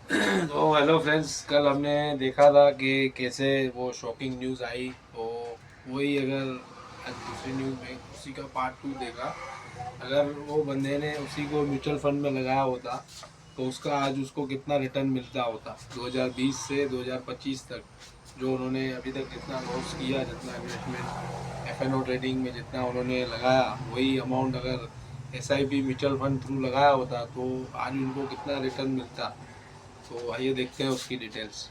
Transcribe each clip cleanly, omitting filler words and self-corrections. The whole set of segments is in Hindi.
तो हेलो फ्रेंड्स, कल हमने देखा था कि कैसे वो शॉकिंग न्यूज़ आई। तो वही, अगर आज दूसरी न्यूज़ में उसी का पार्ट 2 देखा। अगर वो बंदे ने उसी को म्यूचुअल फंड में लगाया होता तो उसका आज उसको कितना रिटर्न मिलता होता 2020 से 2025 तक। जो उन्होंने अभी तक जितना लॉस किया, जितना इन्वेस्टमेंट एफ ट्रेडिंग में जितना उन्होंने लगाया, वही अमाउंट अगर SIP म्यूचुअल फंड थ्रू लगाया होता तो आज उनको कितना रिटर्न मिलता। तो आइए देखते हैं उसकी डिटेल्स।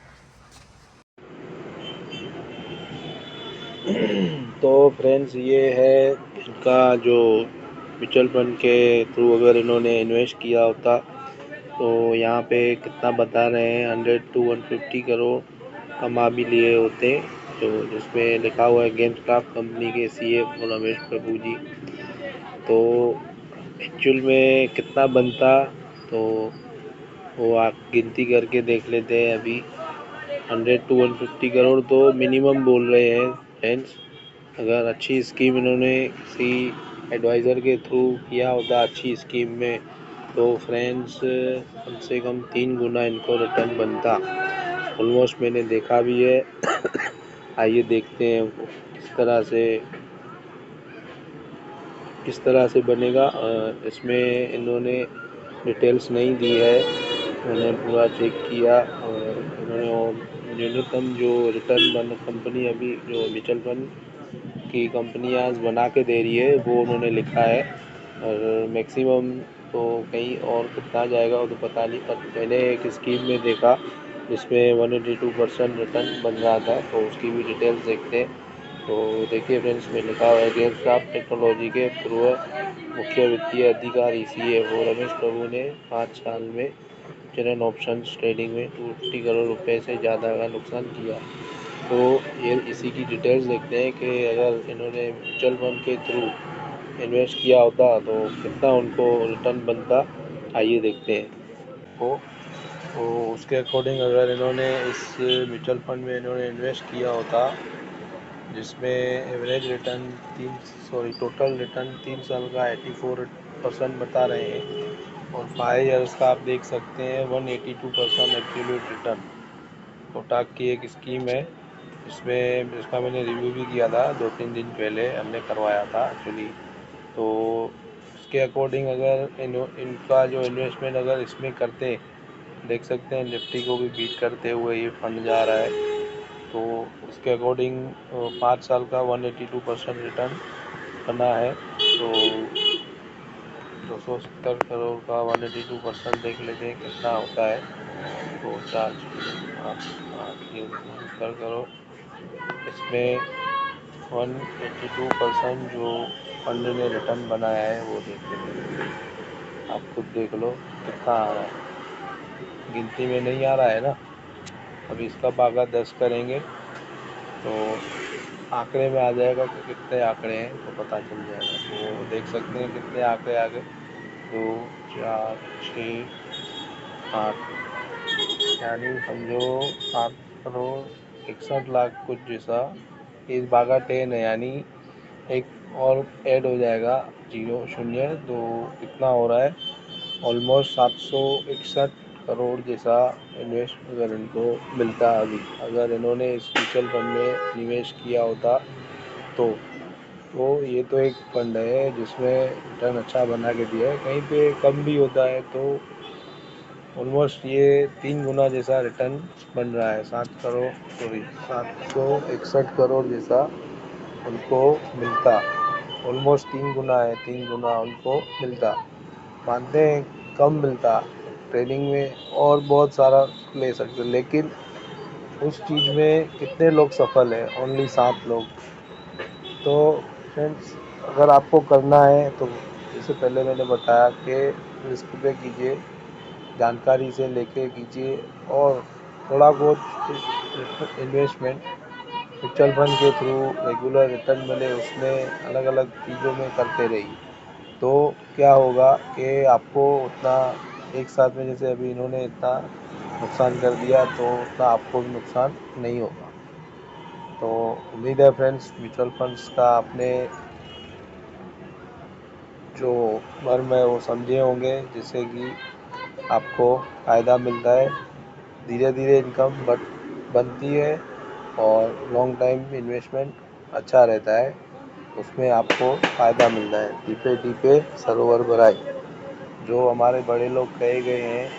तो फ्रेंड्स, ये है इनका जो म्यूचुअल फंड के थ्रू अगर इन्होंने इन्वेस्ट किया होता तो यहाँ पे कितना बता रहे हैं, 100 to 150 करोड़ कमा भी लिए होते। जो जिसमें लिखा हुआ है गेम्सक्राफ्ट कंपनी के CFO रमेश प्रभु जी। तो एक्चुअल में कितना बनता, तो वो आप गिनती करके देख लेते हैं अभी। 100 to 150 करोड़ तो मिनिमम बोल रहे हैं फ्रेंड्स। अगर अच्छी स्कीम इन्होंने किसी एडवाइज़र के थ्रू किया होता अच्छी स्कीम में, तो फ्रेंड्स कम से कम 3 गुना इनको रिटर्न बनता। ऑलमोस्ट मैंने देखा भी है। आइए देखते हैं वो किस तरह से बनेगा। इसमें इन्होंने डिटेल्स नहीं दी है। मैंने पूरा चेक किया और इन्होंने न्यूनतम जो रिटर्न बन कंपनी अभी जो म्यूचुअल फंड की कंपनी आज बना के दे रही है वो उन्होंने लिखा है। और मैक्सिमम तो कहीं और कितना जाएगा वो तो पता नहीं, पर मैंने एक स्कीम में देखा जिसमें 182% रिटर्न बन रहा था, तो उसकी भी डिटेल्स देखते हैं। तो देखिए फ्रेंड्स, में लिखा हुआ है गेम्सक्राफ्ट टेक्नोलॉजी के पूर्व मुख्य वित्तीय अधिकारी CFO रमेश प्रभु ने 5 साल में जनरल ऑप्शंस ट्रेडिंग में 250 करोड़ रुपए से ज़्यादा का नुकसान किया। तो ये इसी की डिटेल्स देखते हैं कि अगर इन्होंने म्यूचुअल फंड के थ्रू इन्वेस्ट किया होता तो कितना उनको रिटर्न बनता। आइए देखते हैं वो। तो उसके अकॉर्डिंग अगर इन्होंने इस म्यूचुअल फंड में इन्होंने इन्वेस्ट किया होता जिसमें एवरेज रिटर्न टोटल रिटर्न 3 साल का 84% बता रहे हैं, और 5 ईयर्स का आप देख सकते हैं 182% एब्सोल्यूट रिटर्न। कोटाक की एक स्कीम है इसमें, इसका मैंने रिव्यू भी किया था 2-3 दिन पहले, हमने करवाया था एक्चुअली। तो उसके अकॉर्डिंग अगर इनका जो इन्वेस्टमेंट अगर इसमें करते, देख सकते हैं निफ्टी को भी बीट करते हुए ये फंड जा रहा है। तो उसके अकॉर्डिंग 5 साल का 182% रिटर्न बना है। तो 270 करोड़ का 182% देख लेते हैं कितना होता है। तो 4 8 8 ये 70 करोड़, इसमें 182% जो फंड ने रिटर्न बनाया है वो देख लेते हैं। आप खुद देख लो कितना आ रहा है, गिनती में नहीं आ रहा है ना। अभी इसका भागा 10 करेंगे तो आंकड़े में आ जाएगा कि कितने आंकड़े हैं, तो पता चल जाएगा। तो देख सकते हैं कितने आंकड़े आ गए, 2 4 6 8, यानी समझो 7 करोड़ 61 लाख कुछ जैसा। इस भागा 10 है, यानी एक और ऐड हो जाएगा, जीरो शून्य, तो कितना हो रहा है ऑलमोस्ट 761 करोड़ जैसा इन्वेस्ट अगर इनको मिलता अभी, अगर इन्होंने इस म्यूचुअल फंड में निवेश किया होता तो। तो ये तो एक फंड है जिसमें रिटर्न अच्छा बना के दिया है, कहीं पे कम भी होता है तो ऑलमोस्ट ये 3 गुना जैसा रिटर्न बन रहा है। 761 करोड़ जैसा उनको मिलता। ऑलमोस्ट 3 गुना है, 3 गुना उनको मिलता। मानते हैं कम मिलता, ट्रेडिंग में और बहुत सारा ले सकते, लेकिन उस चीज़ में कितने लोग सफल हैं, ओनली 7 लोग। तो फ्रेंड्स, अगर आपको करना है तो जैसे पहले मैंने बताया कि रिस्क पे कीजिए, जानकारी से लेके कीजिए, और थोड़ा बहुत इन्वेस्टमेंट म्यूचुअल फंड के थ्रू रेगुलर रिटर्न मिले उसमें अलग अलग चीज़ों में करते रहिए। तो क्या होगा कि आपको उतना एक साथ में, जैसे अभी इन्होंने इतना नुकसान कर दिया तो उतना आपको भी नुकसान नहीं होगा। तो उम्मीद है फ्रेंड्स म्यूचुअल फंड्स का आपने जो मर्म है वो समझे होंगे, जिससे कि आपको फ़ायदा मिलता है। धीरे धीरे इनकम बनती है और लॉन्ग टाइम इन्वेस्टमेंट अच्छा रहता है, उसमें आपको फ़ायदा मिलता है। टीपे टीपे सरोवर भराई, जो हमारे बड़े लोग कहे गए हैं,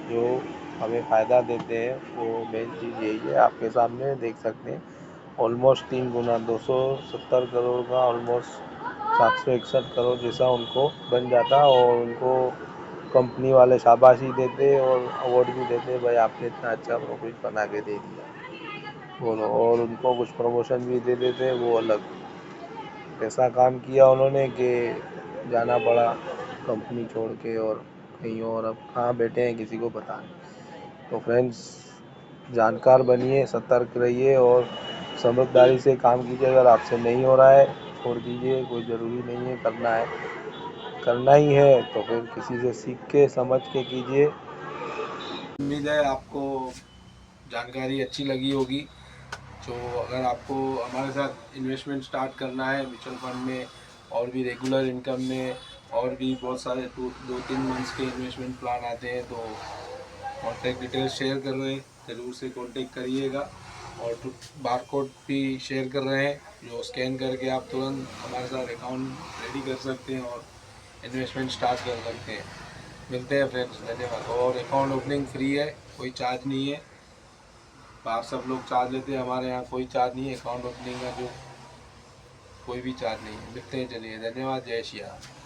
जो हमें फ़ायदा देते हैं, वो मेन चीज़ यही है। आपके सामने देख सकते हैं, ऑलमोस्ट 3 गुना 270 करोड़ का ऑलमोस्ट 761 करोड़ जैसा उनको बन जाता और उनको कंपनी वाले शाबाशी देते और अवार्ड भी देते, भाई आपने इतना अच्छा प्रॉफिट बना के दे दिया बोलो, और उनको कुछ प्रमोशन भी दे देते, वो अलग। ऐसा काम किया उन्होंने कि जाना पड़ा कंपनी छोड़ के और कहीं और, अब कहाँ बैठे हैं किसी को पता नहीं। तो फ्रेंड्स, जानकार बनिए, सतर्क रहिए और समझदारी से काम कीजिए। अगर आपसे नहीं हो रहा है छोड़ दीजिए, कोई ज़रूरी नहीं है करना है। करना ही है तो फिर किसी से सीख के समझ के कीजिए। उम्मीद है आपको जानकारी अच्छी लगी होगी। जो अगर आपको हमारे साथ इन्वेस्टमेंट स्टार्ट करना है म्यूचुअल फंड में और भी रेगुलर इनकम में, और भी बहुत सारे 2-3 मंथ्स के इन्वेस्टमेंट प्लान आते हैं, तो कॉन्टैक्ट डिटेल्स शेयर कर रहे हैं, ज़रूर से कॉन्टेक्ट करिएगा। और बारकोड भी शेयर कर रहे हैं, जो स्कैन करके आप तुरंत हमारे साथ अकाउंट रेडी कर सकते हैं और इन्वेस्टमेंट स्टार्ट कर सकते हैं। मिलते हैं फ्रेंड्स, धन्यवाद। और अकाउंट ओपनिंग फ्री है, कोई चार्ज नहीं है। बाहर सब लोग चार्ज लेते हैं, हमारे यहाँ कोई चार्ज नहीं है अकाउंट ओपनिंग का, जो कोई भी चार्ज नहीं है। मिलते हैं, चलिए, धन्यवाद, जय श्री राम।